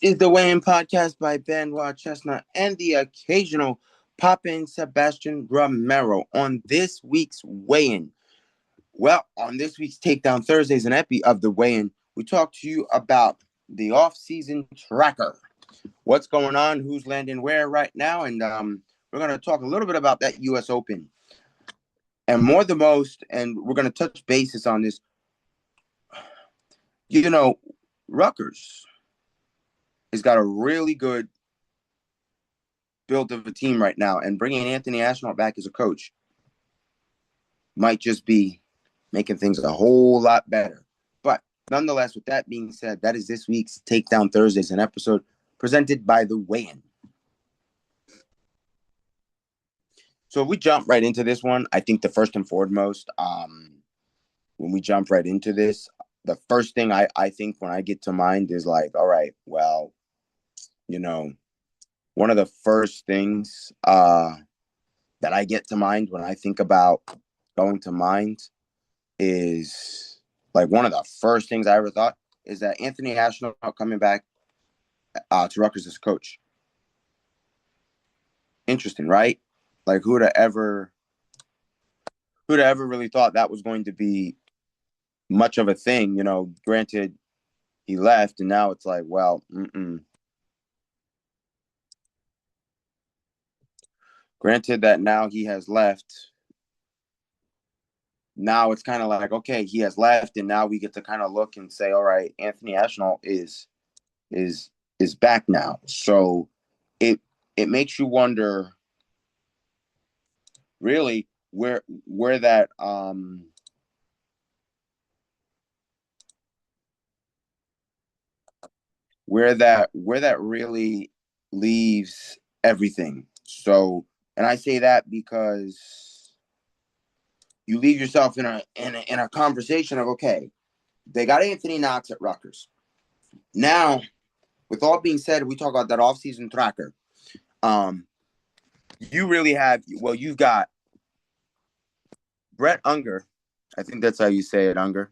This is the Weigh-In Podcast by Benoit Chestnut and the occasional pop-in Sebastian Romero. On this week's Weigh-In, on this week's Takedown Thursdays and Epi of the Weigh-In, we talk to you about the off-season tracker. What's going on, who's landing where right now, and we're going to talk a little bit about that U.S. Open. And more than most, and we're going to touch bases on this, Rutgers has got a really good build of a team right now, and bringing Anthony Ashnault back as a coach might just be making things a whole lot better. But nonetheless, with that being said, that is this week's Takedown Thursdays, an episode presented by the Weigh-In. So if we jump right into this one, I think the first and foremost, when we jump right into this, the first thing I think when I get to mind is like, all right, well, one of the first things that I get to mind when I think about going to mind is like one of the first things I ever thought is that Anthony Ashnault coming back to Rutgers as coach. Interesting, right? Like who'd have ever really thought that was going to be much of a thing? Granted, he left, and now it's like, well, Granted that now he has left. Now it's kind of like, okay, he has left, and now we get to kind of look and say, all right, Anthony Ashnault is back now. So it makes you wonder, really, where that really leaves everything. So, and I say that because you leave yourself in a conversation of, okay, they got Anthony Knox at Rutgers. Now, with all being said, we talk about that offseason tracker. You really have, you've got Brett Unger. I think that's how you say it, Unger.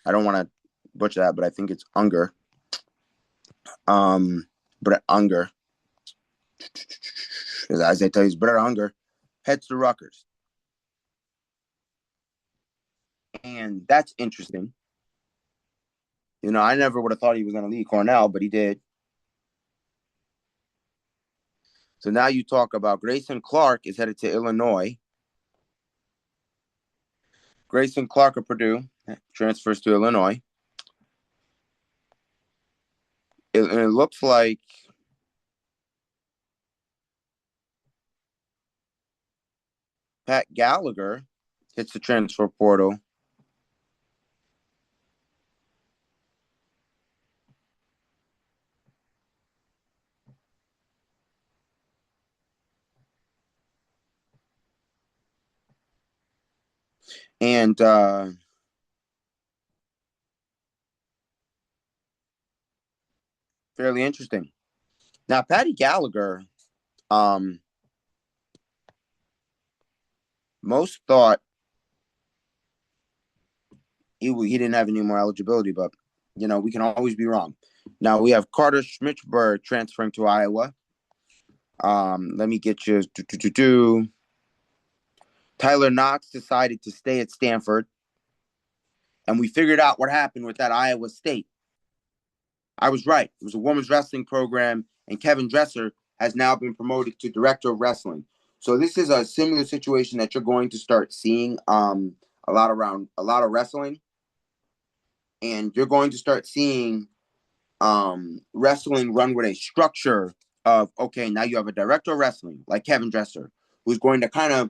I don't want to butcher that, but I think it's Unger. Brett Unger. As I tell you, Brett Unger heads to Rutgers. And that's interesting. I never would have thought he was going to leave Cornell, but he did. So now you talk about Grayson Clark is headed to Illinois. Grayson Clark of Purdue transfers to Illinois. It looks like Pat Gallagher hits the transfer portal. And fairly interesting. Now, Patty Gallagher, most thought he didn't have any more eligibility, but, we can always be wrong. Now, we have Carter Schmitzberg transferring to Iowa. Let me get you. Tyler Knox decided to stay at Stanford. And we figured out what happened with that Iowa State. I was right. It was a women's wrestling program, and Kevin Dresser has now been promoted to director of wrestling. So this is a similar situation that you're going to start seeing a lot of wrestling. And you're going to start seeing wrestling run with a structure of, okay, now you have a director of wrestling like Kevin Dresser, who's going to kind of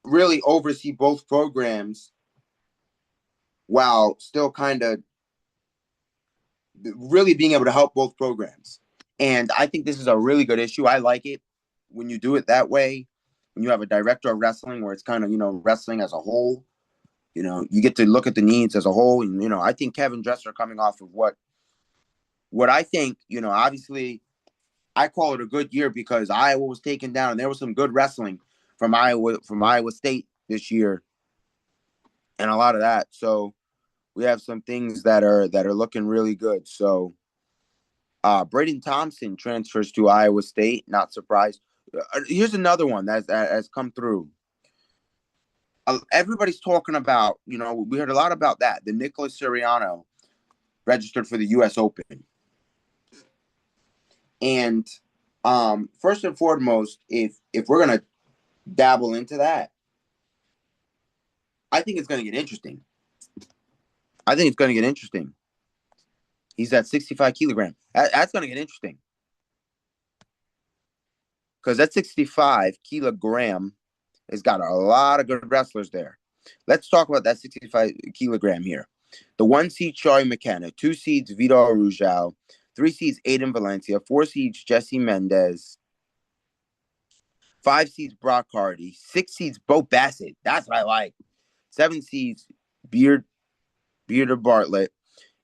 really oversee both programs while still kind of really being able to help both programs. And I think this is a really good issue. I like it when you do it that way, when you have a director of wrestling where it's kind of, wrestling as a whole. You get to look at the needs as a whole. And, I think Kevin Dresser coming off of what I think, obviously I call it a good year because Iowa was taken down and there was some good wrestling from Iowa State this year and a lot of that. So we have some things that are looking really good. So Braden Thompson transfers to Iowa State. Not surprised. Here's another one that has come through. Everybody's talking about, we heard a lot about that. The Nicholas Sirianno registered for the U.S. Open. And first and foremost, if we're going to dabble into that, I think it's going to get interesting. He's at 65 kilogram. That's going to get interesting. Because that 65 kilogram has got a lot of good wrestlers there. Let's talk about that 65 kilogram here. The 1 seed, Charlie McKenna. 2 seeds, Vitor Arujau. 3 seeds, Aiden Valencia. 4 seeds, Jesse Mendez. 5 seeds, Brock Hardy. 6 seeds, Bo Bassett. That's what I like. 7 seeds, Bearder Bartlett.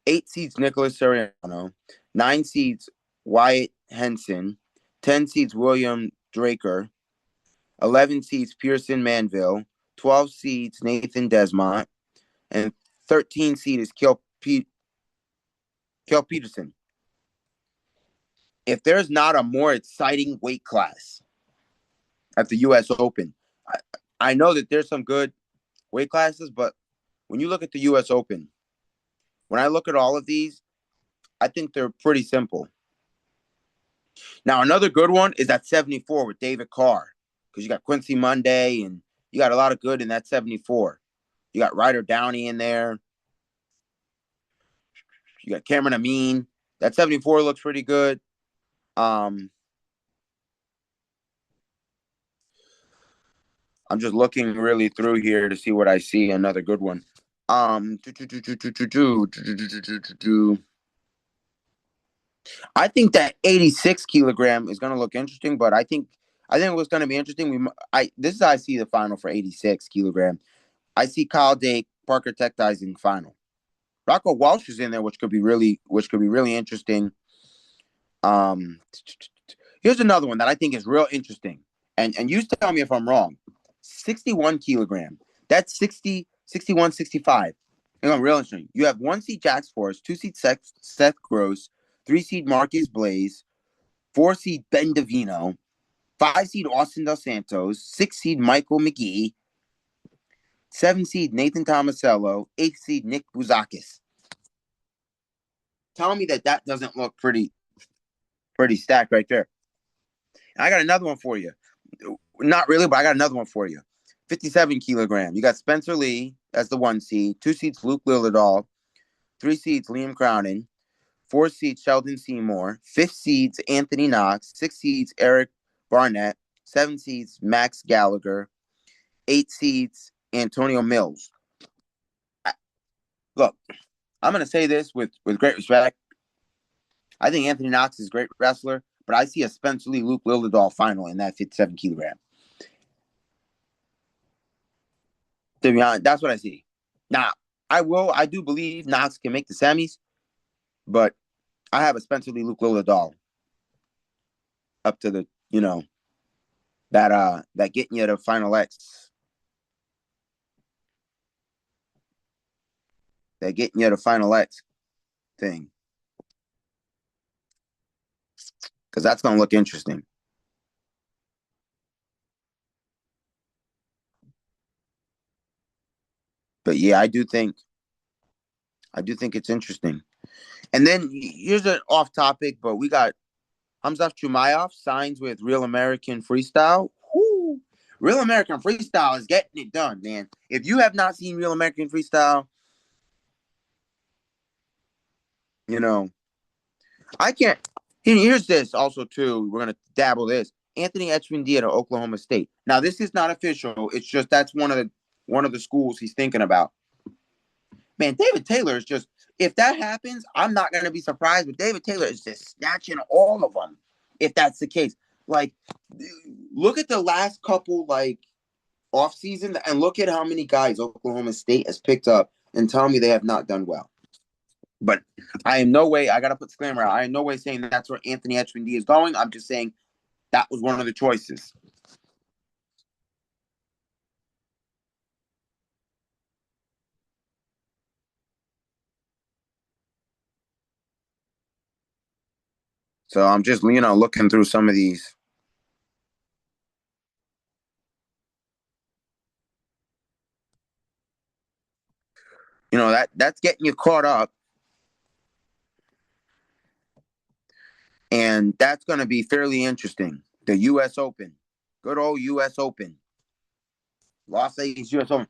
8 seeds, Nicholas Sirianno. 9 seeds, Wyatt Henson. 10 seeds, William Draker. 11 seeds, Pearson Manville. 12 seeds, Nathan Desmont. And 13 seed is Kel Peterson. If there's not a more exciting weight class at the U.S. Open, I know that there's some good weight classes, but when you look at the U.S. Open, when I look at all of these, I think they're pretty simple. Now, another good one is at 74 with David Carr, because you got Quincy Monday, and you got a lot of good in that 74. You got Ryder Downey in there. You got Cameron Amin. That 74 looks pretty good. I'm just looking really through here to see what I see. Another good one. I think that 86 kilogram is going to look interesting, but I think what's going to be interesting. This is how I see the final for 86 kilogram. I see Kyle Dake, Parker Tech-Dizing final. Rocco Walsh is in there, which could be really interesting. Here's another one that I think is real interesting, and you tell me if I'm wrong. 61 kilogram. That's 60, 61, 65. Real interesting. You have 1 seed Jax Forrest, 2 seed Seth Gross, 3 seed Marcus Blaze, 4 seed Ben Davino, 5 seed Austin Dos Santos, 6 seed Michael McGee, 7 seed Nathan Tomasello, 8 seed Nick Bouzakis. Tell me that doesn't look pretty stacked right there. And I got another one for you. Not really, but I got another one for you. 57 kilogram. You got Spencer Lee as the 1 seed, 2 seeds Luke Lillidahl, 3 seeds Liam Crowden, 4 seeds Sheldon Seymour, 5th seeds Anthony Knox, 6 seeds Eric Barnett, 7 seeds Max Gallagher, 8 seeds Antonio Mills. Look, I'm going to say this with great respect. I think Anthony Knox is a great wrestler, but I see a Spencer Lee Luke Lillidahl final in that 57 kilogram. To be honest, that's what I see. Now, I do believe Knox can make the semis, but I have a Spencer Lee Luke Lillidahl up to the, that getting you to Final X. That getting you to Final X thing. Because that's going to look interesting. But yeah, I do think it's interesting. And then here's an off topic, but we got Hamzat Chumayev signs with Real American Freestyle. Woo! Real American Freestyle is getting it done, man. If you have not seen Real American Freestyle, I can't. Here's this also too. We're gonna dabble this. Anthony Etchmandia to Oklahoma State. Now this is not official. It's just that's one of the schools he's thinking about. Man, David Taylor is just. If that happens, I'm not gonna be surprised. But David Taylor is just snatching all of them. If that's the case, like, look at the last couple off season and look at how many guys Oklahoma State has picked up and tell me they have not done well. But I am no way, I got to put disclaimer out. I am no way saying that's where Anthony Etchmandia is going. I'm just saying that was one of the choices. So I'm just, looking through some of these. That's getting you caught up, and that's going to be fairly interesting. The U.S. Open, good old U.S. Open, Las Vegas U.S. Open.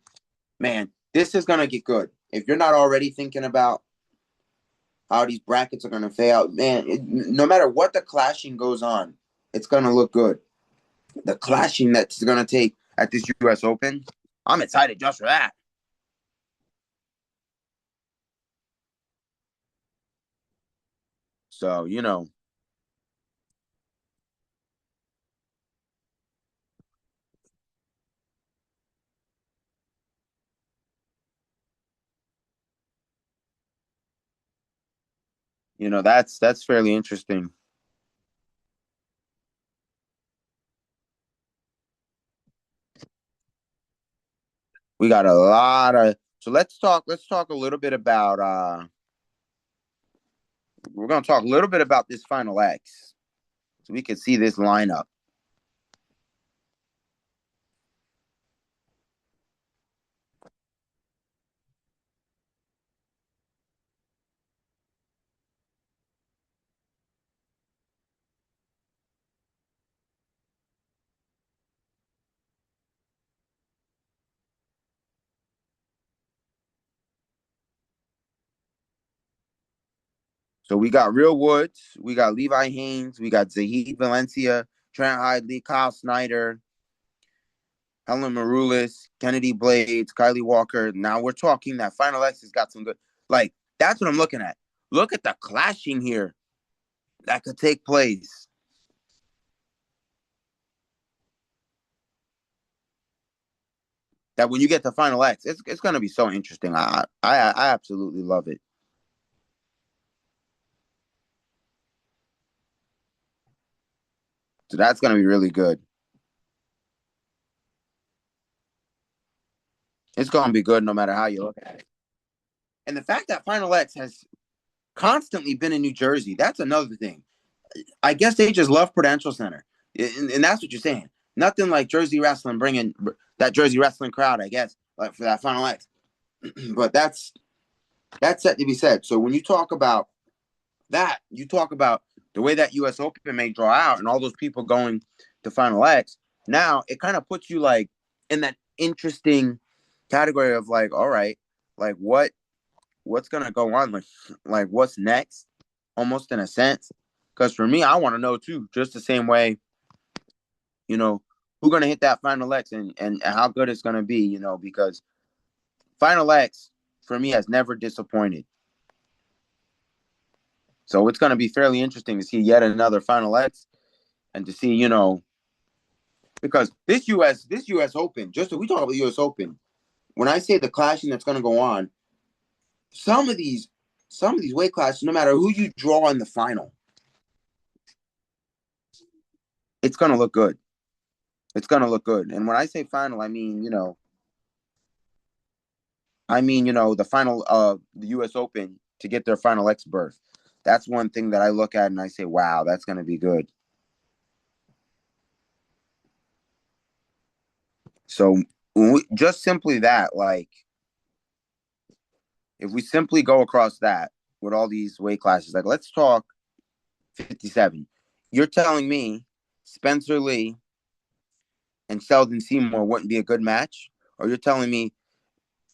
Man, this is going to get good. If you're not already thinking about how these brackets are going to fail out, man, no matter what the clashing goes on, it's going to look good. The clashing that's going to take at this U.S. Open, I'm excited just for that. So, that's fairly interesting. We got a lot of so let's talk a little bit about we're gonna talk a little bit about this final X. So we can see this lineup. So we got Real Woods, we got Levi Haynes, we got Zahid Valencia, Trent Hidley, Kyle Snyder, Helen Marulis, Kennedy Blades, Kylie Walker. Now we're talking that final X has got some good. Like that's what I'm looking at. Look at the clashing here that could take place. That when you get to final X, it's going to be so interesting. I absolutely love it. So that's going to be really good. It's going to be good no matter how you look at it. And the fact that Final X has constantly been in New Jersey, that's another thing. I guess they just love Prudential Center. And that's what you're saying. Nothing like Jersey Wrestling bringing that Jersey Wrestling crowd, I guess, like for that Final X. But that's set to be said. So when you talk about that, you talk about the way that U.S. Open may draw out and all those people going to Final X. Now it kind of puts you like in that interesting category of like, all right, like what's gonna go on, like what's next, almost in a sense. Because for me, I want to know too, just the same way, you know, who's gonna hit that Final X and how good it's gonna be, because Final X for me has never disappointed. So it's going to be fairly interesting to see yet another Final X and to see, because this US Open, just so we talk about the US Open, when I say the clashing that's going to go on, some of these some of these weight classes, no matter who you draw in the final, it's going to look good. It's going to look good. And when I say final, I mean, the final of the US Open to get their Final X berth. That's one thing that I look at and I say, wow, that's going to be good. So just simply that, like, if we simply go across that with all these weight classes, like let's talk 57. You're telling me Spencer Lee and Sheldon Seymour wouldn't be a good match? Or you're telling me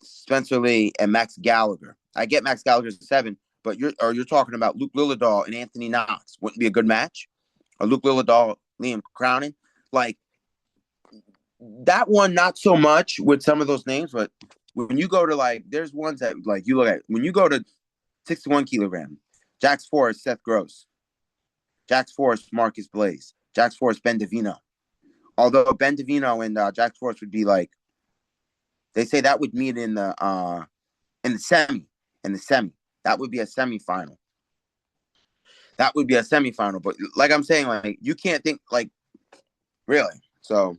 Spencer Lee and Max Gallagher? I get Max Gallagher's a 7, but you're talking about Luke Lillidahl and Anthony Knox wouldn't be a good match? Or Luke Lillidahl, Liam Crownin? Like that one, not so much with some of those names, but when you go to like, there's ones that like you look at when you go to 61 kilogram, Jax Forrest, Seth Gross, Jax Forrest, Marcus Blaze, Jax Forrest, Ben Davino. Although Ben Davino and Jax Forrest would be like, they say that would meet in the semi, in the semi. That would be a semifinal. That would be a semifinal. But like I'm saying, like you can't think like really. So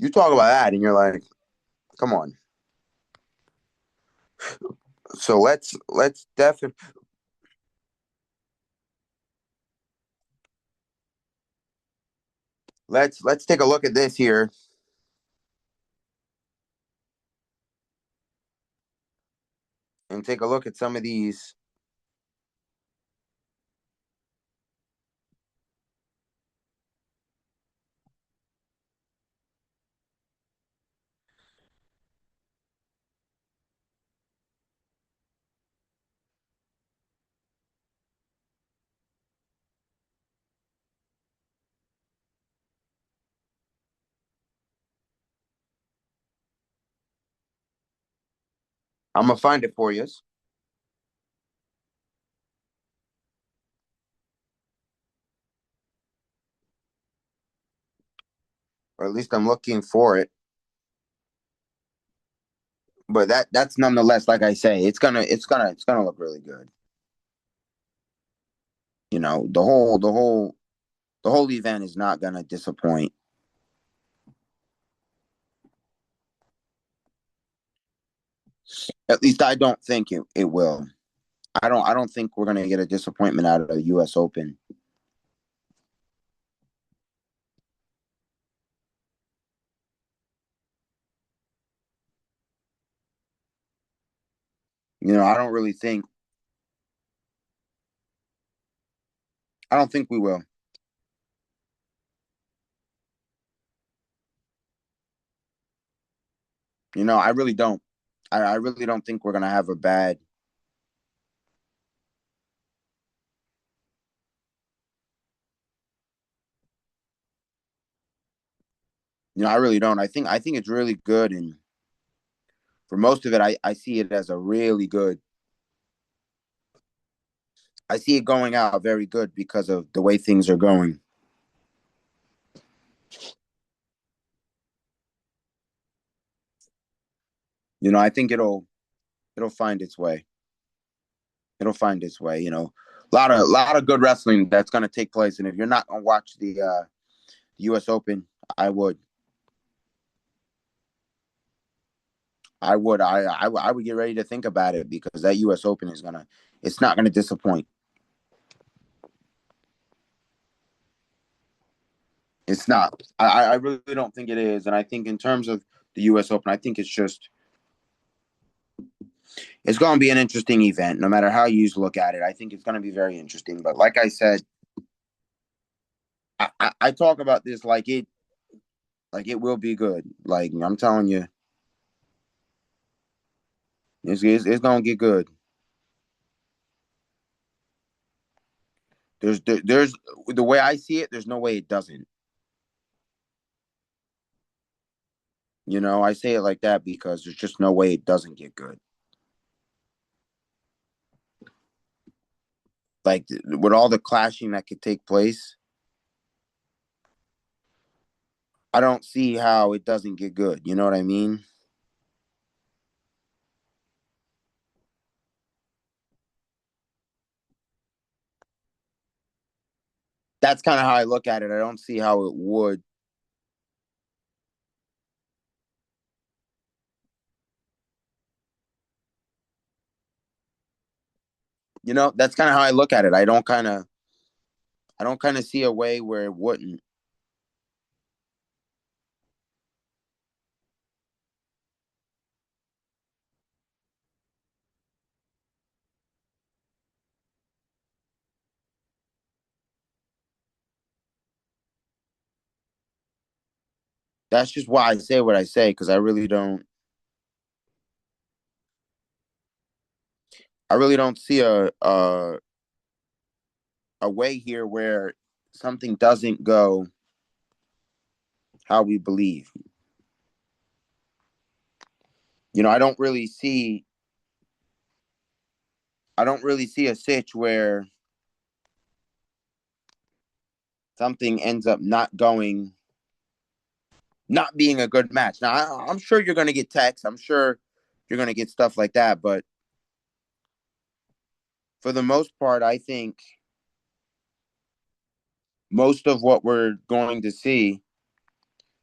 you talk about that, and you're like, come on. So let's definitely Let's take a look at this here and take a look at some of these. I'm gonna find it for you, or at least I'm looking for it. But that's nonetheless, like I say, it's gonna look really good. The whole event is not gonna disappoint. At least I don't think it will. I don't think we're gonna get a disappointment out of the US Open. I don't really think I don't think we will. I really don't. I really don't think we're gonna have a bad. I really don't. I think it's really good, and for most of it, I see it as a really good. I see it going out very good because of the way things are going. I think it'll find its way. It'll find its way. A lot of good wrestling that's gonna take place, and if you're not gonna watch the U.S. Open, I would. I would get ready to think about it because that U.S. Open it's not gonna disappoint. It's not. I really don't think it is, and I think in terms of the U.S. Open, I think it's going to be an interesting event, no matter how you look at it. I think it's going to be very interesting. But like I said, I talk about this like it will be good. Like I'm telling you, it's going to get good. There's the way I see it. There's no way it doesn't. I say it like that because there's just no way it doesn't get good. Like with all the clashing that could take place, I don't see how it doesn't get good. You know what I mean? That's kind of how I look at it. I don't see how it would. That's kind of how I look at it. I don't kind of see a way where it wouldn't. That's just why I say what I say because I really don't see a way here where something doesn't go how we believe. I don't really see a sitch where something ends up not being a good match. Now I'm sure you're going to get texts. I'm sure you're going to get stuff like that, but for the most part, I think most of what we're going to see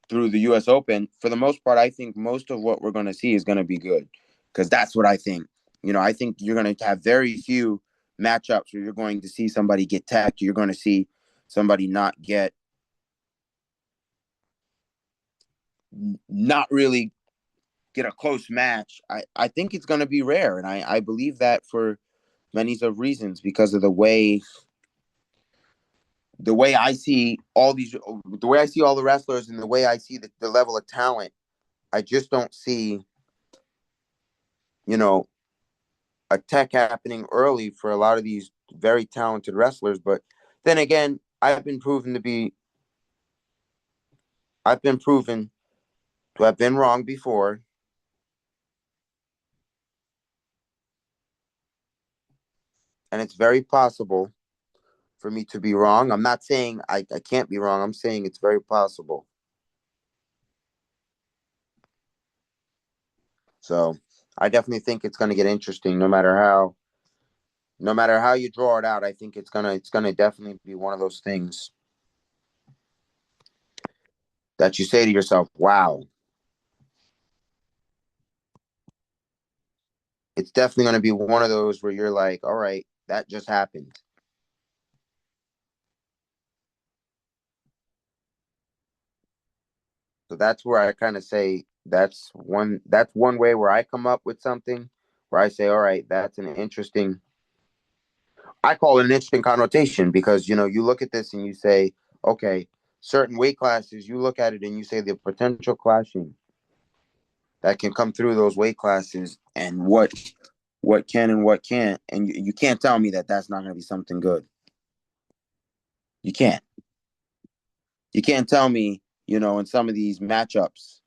through the US Open, for the most part, I think most of what we're going to see is going to be good because that's what I think. I think you're going to have very few matchups where you're going to see somebody get tacked. You're going to see somebody not get not really get a close match, I think it's going to be rare. And I believe that for many of reasons, because of the way I see all these, the way I see all the wrestlers and the way I see the level of talent. I just don't see, you know, a tech happening early for a lot of these very talented wrestlers. But then again, I've been proven to have been wrong before. And it's very possible for me to be wrong. I'm not saying I can't be wrong. I'm saying it's very possible. So I definitely think it's going to get interesting no matter how you draw it out. I think it's gonna definitely be one of those things that you say to yourself, wow, it's definitely going to be one of those where you're like, all right, that just happened. So that's where I kind of say that's one way where I come up with something where I say, all right, that's an interesting. I call it an interesting connotation because you look at this and you say, okay, certain weight classes, you look at it and you say the potential clashing that can come through those weight classes and what can and what can't, and you can't tell me that that's not going to be something good. You can't. You can't tell me, in some of these matchups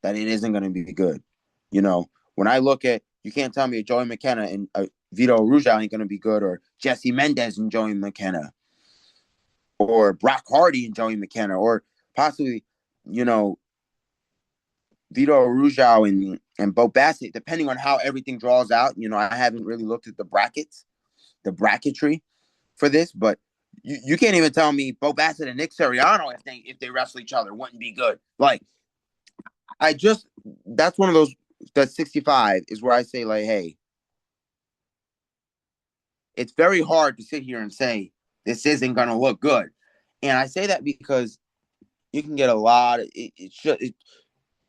that it isn't going to be good. When I look at, you can't tell me Joey McKenna and Vito Ruja ain't going to be good, or Jesse Mendez and Joey McKenna, or Brock Hardy and Joey McKenna, or possibly, you know, Vito Ruja and Bo Bassett, depending on how everything draws out. I haven't really looked at the bracketry for this, but you can't even tell me Bo Bassett and Nick Seriano, if they wrestle each other, wouldn't be good. Like, that's one of those, that 65 is where I say, like, hey, it's very hard to sit here and say this isn't going to look good. And I say that because you can get a lot of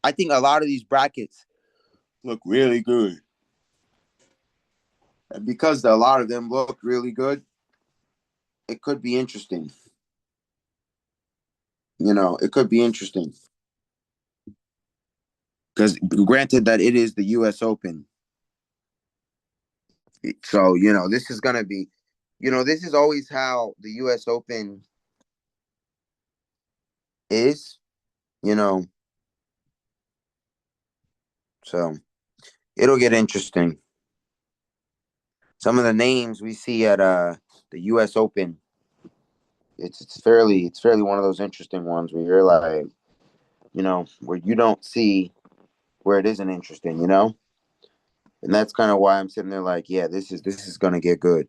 I think a lot of these brackets look really good. And because a lot of them look really good, it could be interesting. It could be interesting. Because granted that it is the US Open. So, this is going to be, this is always how the US Open is, you know, so it'll get interesting. Some of the names we see at the US Open, it's fairly one of those interesting ones where you're like, where you don't see where it isn't interesting. And that's kind of why I'm sitting there like, yeah, this is gonna get good.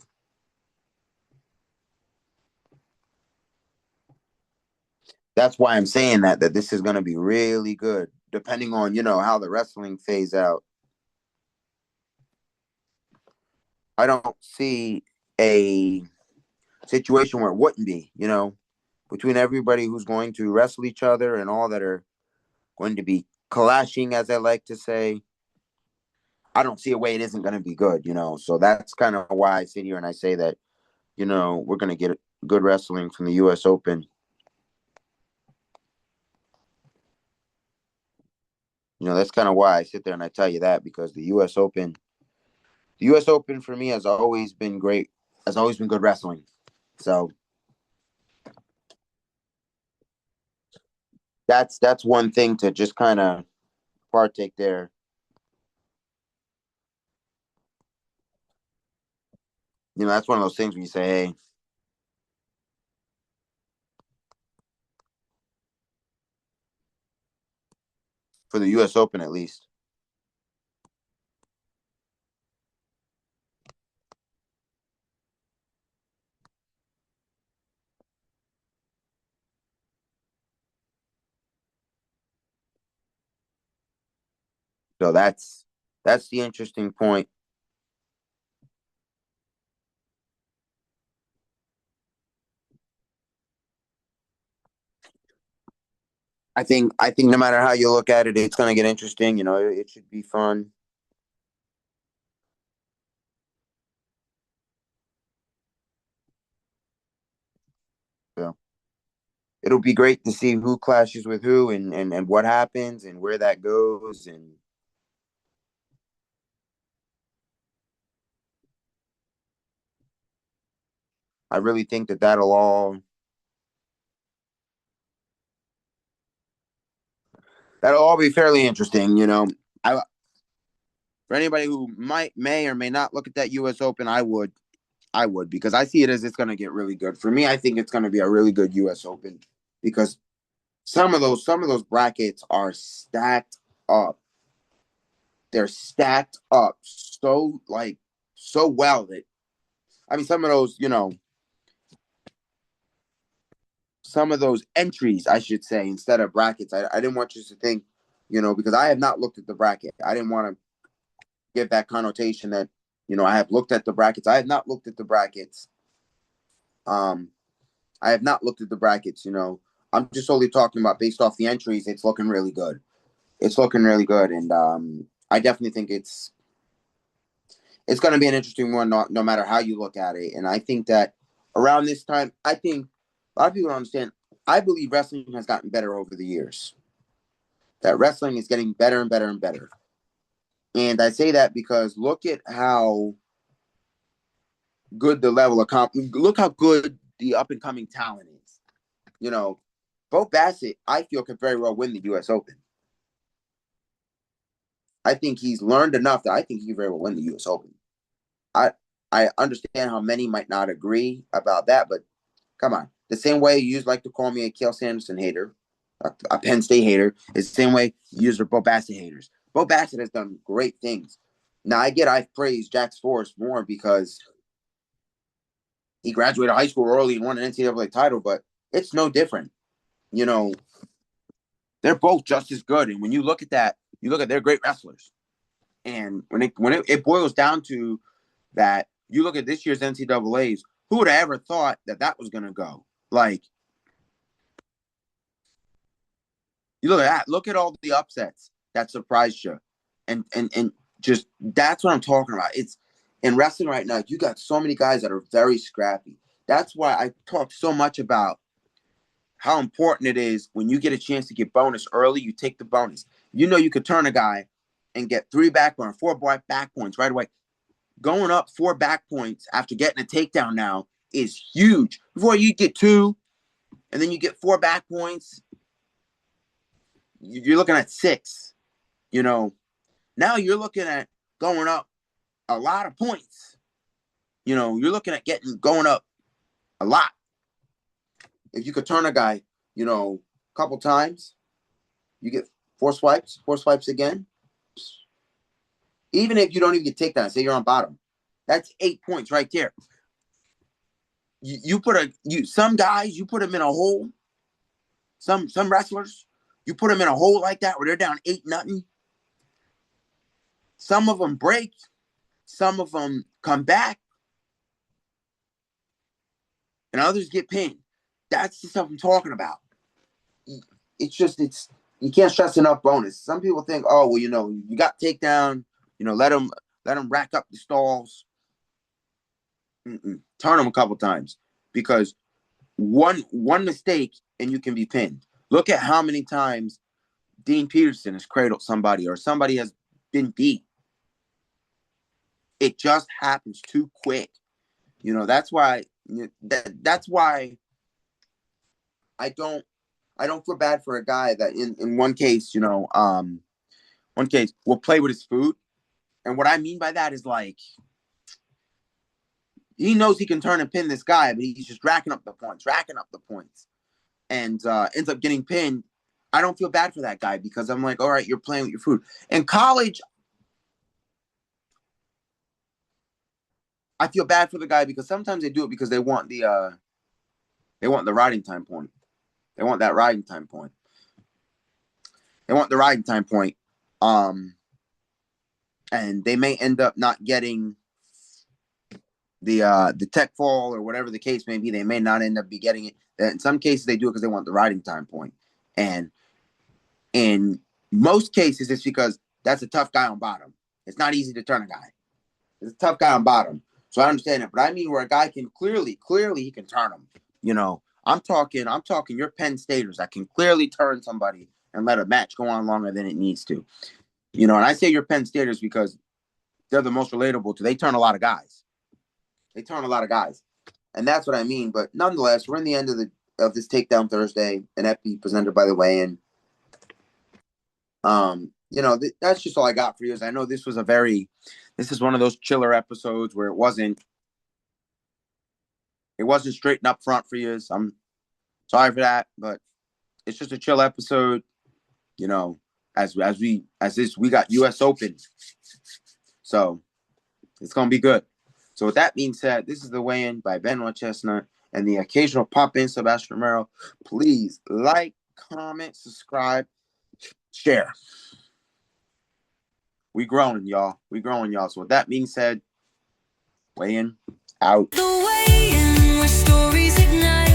That's why I'm saying that this is gonna be really good, depending on how the wrestling phase out. I don't see a situation where it wouldn't be, between everybody who's going to wrestle each other and all that are going to be clashing, as I like to say. I don't see a way it isn't going to be good. So that's kind of why I sit here and I say that, we're going to get good wrestling from the U.S. Open. That's kind of why I sit there and I tell you that, because the U.S. Open for me has always been great, has always been good wrestling. So that's one thing to just kind of partake there. That's one of those things when you say, hey, for the U.S. Open at least. So that's the interesting point. I think no matter how you look at it, it's gonna get interesting. It should be fun. So it'll be great to see who clashes with who and what happens and where that goes. And I really think that'll all be fairly interesting. I For anybody who may or may not look at that U.S. Open, I would because I see it as it's going to get really good. For me, I think it's going to be a really good U.S. Open because some of those brackets are stacked up. They're stacked up so well that I mean some of those entries, I should say, instead of brackets. I didn't want you to think, because I have not looked at the bracket. I didn't want to give that connotation that, I have looked at the brackets. I have not looked at the brackets. Um, I have not looked at the brackets. I'm just solely talking about based off the entries. It's looking really good. It's looking really good, and I definitely think it's going to be an interesting one, no matter how you look at it. And I think that around this time, I think a lot of people don't understand. I believe wrestling has gotten better over the years. That wrestling is getting better and better and better. And I say that because look at how good the level of look how good the up and coming talent is. You know, Bo Bassett, I feel, could very well win the U.S. Open. I think he's learned enough that I think he could very well win the U.S. Open. I I understand how many might not agree about that, but come on. The same way you like to call me a Kale Sanderson hater, a Penn State hater, is the same way you are Bo Bassett haters. Bo Bassett has done great things. Now, I've praised Jack's Force more because he graduated high school early and won an NCAA title, but it's no different. You know, they're both just as good. And when you look at that, you look at they're great wrestlers. And when it boils down to that, you look at this year's NCAA's, who would have ever thought that was going to go? Like, you look at that. Look at all the upsets that surprised you, and just that's what I'm talking about. It's in wrestling right now. You got so many guys that are very scrappy. That's why I talk so much about how important it is when you get a chance to get bonus early. You take the bonus. You could turn a guy and get 3 back or 4 back points right away. Going up 4 back points after getting a takedown now is huge. Before you get 2, and then you get 4 back points, you're looking at 6. Now you're looking at going up a lot of points. You're looking at going up a lot. If you could turn a guy, a couple times, you get 4 swipes again. Even if you don't even get takedown, say you're on bottom, that's 8 points right there. Some guys, you put them in a hole. Some wrestlers, you put them in a hole like that where they're down 8-0. Some of them break. Some of them come back. And others get pinned. That's the stuff I'm talking about. You can't stress enough bonus. Some people think, oh, well, you got takedown, let them rack up the stalls. Turn them a couple times because one mistake and you can be pinned. Look at how many times Dean Peterson has cradled somebody or somebody has been beat. It just happens too quick. That's why I don't feel bad for a guy that in one case, one case will play with his food. And what I mean by that is like he knows he can turn and pin this guy, but he's just racking up the points, and ends up getting pinned. I don't feel bad for that guy because I'm like, all right, you're playing with your food. In college, I feel bad for the guy because sometimes they do it because they want the riding time point. They want that riding time point. They want the riding time point. And they may end up not getting the tech fall or whatever the case may be. They may not end up be getting it. In some cases, they do it because they want the riding time point. And In most cases, it's because that's a tough guy on bottom. It's not easy to turn a guy. It's a tough guy on bottom. So I understand it. But I mean where a guy can clearly he can turn him. You know, I'm talking your Penn Staters that can clearly turn somebody and let a match go on longer than it needs to. You know, and I say your Penn Staters because they're the most relatable to. They turn a lot of guys. And that's what I mean. But nonetheless, we're in the end of this Takedown Thursday, an epi presented by the Weigh-In. You know, that's just all I got for you. I know this is one of those chiller episodes where it wasn't straight and up front for you. I'm sorry for that, but it's just a chill episode. You know, we got US Open. So it's gonna be good. So with that being said, this is the Weigh-In by Benoit Chestnut and the occasional pop-in Sebastian Romero. Please like, comment, subscribe, share. We growing, y'all. So with that being said, Weigh-In out. The Weigh-In, where stories ignite.